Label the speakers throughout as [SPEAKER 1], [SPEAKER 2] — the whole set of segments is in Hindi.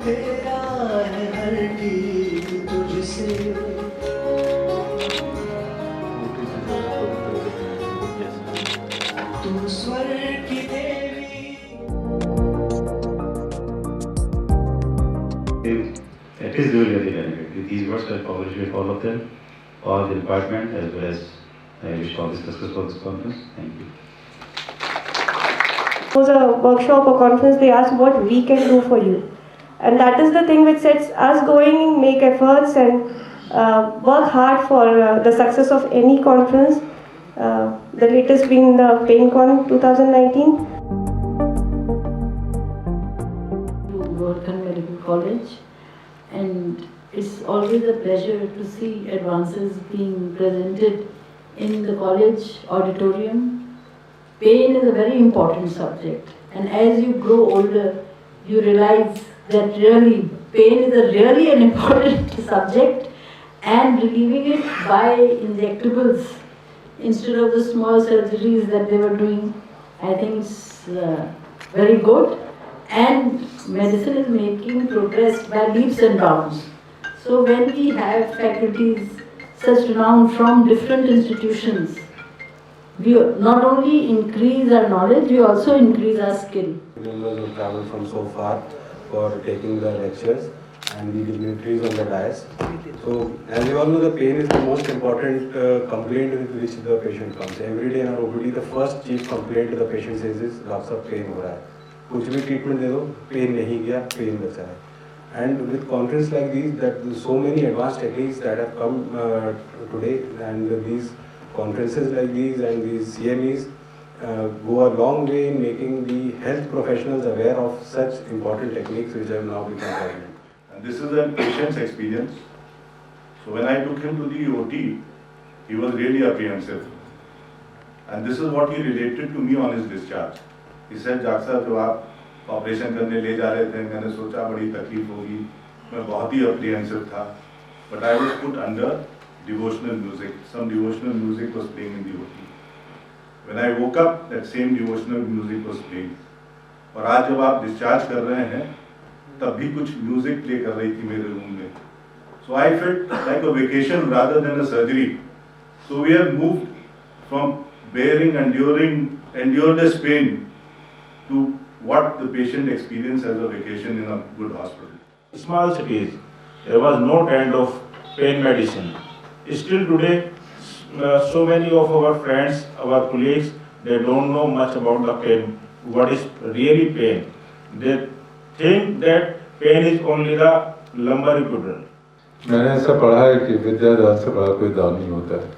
[SPEAKER 1] तेरा है हर गीत तुझसे। तू स्वर की देवी।
[SPEAKER 2] It is really very dynamic. These words are published with all of them, all the department, as well as I wish all the success for this conference. Thank you.
[SPEAKER 3] It was a workshop or conference, they asked what we can do for you. And that is the thing which sets us going, make efforts and work hard for the success of any conference. The latest being the PainCon 2019.
[SPEAKER 4] Wortham Medical College, and it's always a pleasure to see advances being presented in the college auditorium. Pain is a very important subject, and as you grow older, you realize that really pain is really an important subject, and relieving it by injectables instead of the small surgeries that they were doing, I think it's very good. And medicine is making progress by leaps and bounds. So when we have faculties such renowned from different institutions, we not only increase our knowledge, we also increase our skill.
[SPEAKER 5] Members who travel from so far for taking the lectures and the dignitaries on the dais. So as you all know, the pain is the most important complaint with which the patient comes. Every day in our OPD, the first chief complaint the patient says is, "Doctor, pain हो रहा है, कुछ भी treatment दे दो, pain नहीं गया, pain बचा है." And with conference like these, that so many advanced techniques that have come today, and these conferences like these and these CMEs go a long way in making the health professionals aware of such important techniques which have now become prevalent.
[SPEAKER 6] And this is a patient's experience. So when I took him to the OT, he was really apprehensive. And this is what he related to me on his discharge. He said, "Doctor साहब, जब आप ऑपरेशन करने ले जा रहे थे, मैंने सोचा बड़ी तकलीफ होगी, मैं बहुत ही apprehensive था, but I was put under devotional music. Some devotional music was playing in the OT. When I woke up, that same devotional music was playing. और आज जब आप डिस्चार्ज कर रहे हैं, तब भी कुछ म्यूजिक प्ले कर रही थी मेरे रूम में. So I felt like a vacation rather than a surgery. So we have moved from bearing, endured this pain to what the patient experienced as a vacation in a good hospital.
[SPEAKER 7] Small cities, there was no kind of pain medicine. Still today, so many of our friends, our colleagues, they don't know much about the pain. What is really pain? They think that pain is only the lumbar equivalent.
[SPEAKER 8] मैंने ऐसा पढ़ा है कि विद्यादान से बड़ा कोई दान नहीं होता है।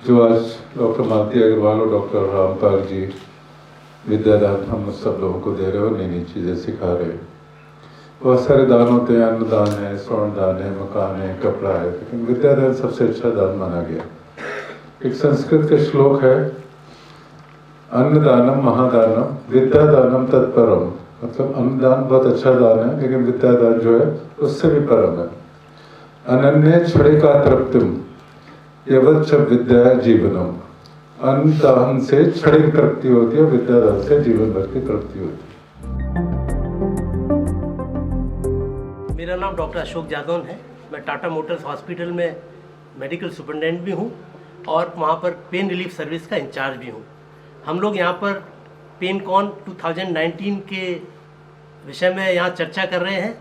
[SPEAKER 8] जो आज डॉक्टर मालती अग्रवाल और डॉक्टर रामपाल जी विद्यादान हम सब लोगों को दे रहे हो, नई नई चीज़ें सिखा रहे हैं। बहुत सारे दान होते हैं, अन्नदान है, स्वर्ण दान है, मकान है, कपड़ा है, लेकिन विद्यादान सबसे अच्छा दान माना गया। एक संस्कृत का श्लोक है, अन्नदानम महादानम विद्यादानम तत्परम। मतलब अन्नदान बहुत अच्छा दान है, लेकिन विद्यादान जो है उससे भी परम है। अनन्य क्षणिका तृप्तिम यवच्च विद्या जीवनम। अन्नदान से क्षणिक तृप्ति होती है, विद्यादान से जीवन भर की तृप्ति होती है।
[SPEAKER 9] मेरा नाम डॉक्टर अशोक जादौन है। मैं टाटा मोटर्स हॉस्पिटल में मेडिकल सुपरिटेंडेंट भी हूँ और वहाँ पर पेन रिलीफ सर्विस का इंचार्ज भी हूँ। हम लोग यहाँ पर पेनकॉन 2019 के विषय में यहाँ चर्चा कर रहे हैं।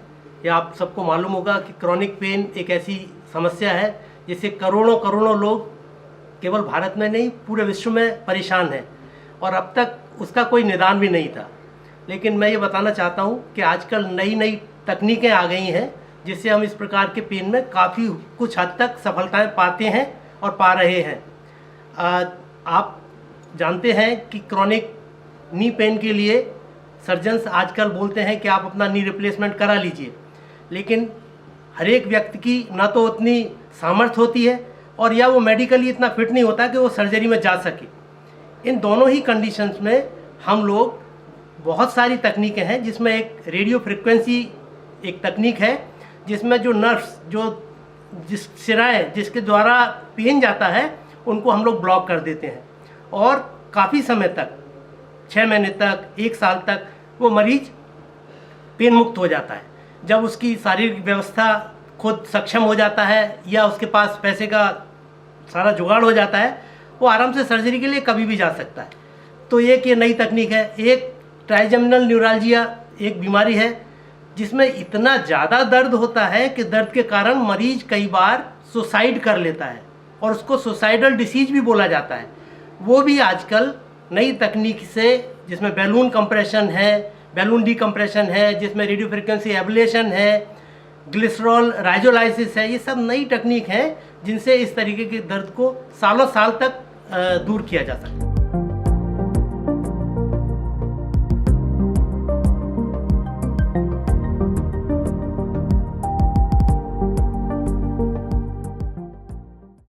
[SPEAKER 9] या आप सबको मालूम होगा कि क्रॉनिक पेन एक ऐसी समस्या है जिससे करोड़ों लोग केवल भारत में नहीं पूरे विश्व में परेशान हैं और अब तक उसका कोई निदान भी नहीं था। लेकिन मैं ये बताना चाहता हूँ कि आजकल नई तकनीकें आ गई हैं जिससे हम इस प्रकार के पेन में काफ़ी कुछ हद तक सफलताएं पाते हैं और पा रहे हैं। आप जानते हैं कि क्रॉनिक नी पेन के लिए सर्जन्स आजकल बोलते हैं कि आप अपना नी रिप्लेसमेंट करा लीजिए, लेकिन हर एक व्यक्ति की ना तो उतनी सामर्थ्य होती है और या वो मेडिकली इतना फिट नहीं होता कि वो सर्जरी में जा सके। इन दोनों ही कंडीशंस में हम लोग बहुत सारी तकनीकें हैं जिसमें एक रेडियो फ्रिक्वेंसी एक तकनीक है जिसमें जो नर्व्स जो जिस सिराएँ जिसके द्वारा पेन जाता है उनको हम लोग ब्लॉक कर देते हैं और काफ़ी समय तक 6 महीने तक 1 साल तक वो मरीज पेन मुक्त हो जाता है। जब उसकी शारीरिक व्यवस्था खुद सक्षम हो जाता है या उसके पास पैसे का सारा जुगाड़ हो जाता है, वो आराम से सर्जरी के लिए कभी भी जा सकता है। तो एक ये नई तकनीक है। एक ट्राइजेमिनल न्यूराल्जिया एक बीमारी है जिसमें इतना ज़्यादा दर्द होता है कि दर्द के कारण मरीज कई बार सुसाइड कर लेता है और उसको सुसाइडल डिसीज भी बोला जाता है। वो भी आजकल नई तकनीक से, जिसमें बैलून कंप्रेशन है, बैलून डीकम्प्रेशन है, जिसमें रेडियो फ्रिक्वेंसी एब्लेशन है, ग्लिसरॉल राइजोलाइसिस है, ये सब नई तकनीक है जिनसे इस तरीके के दर्द को सालों साल तक दूर किया जा सकता है।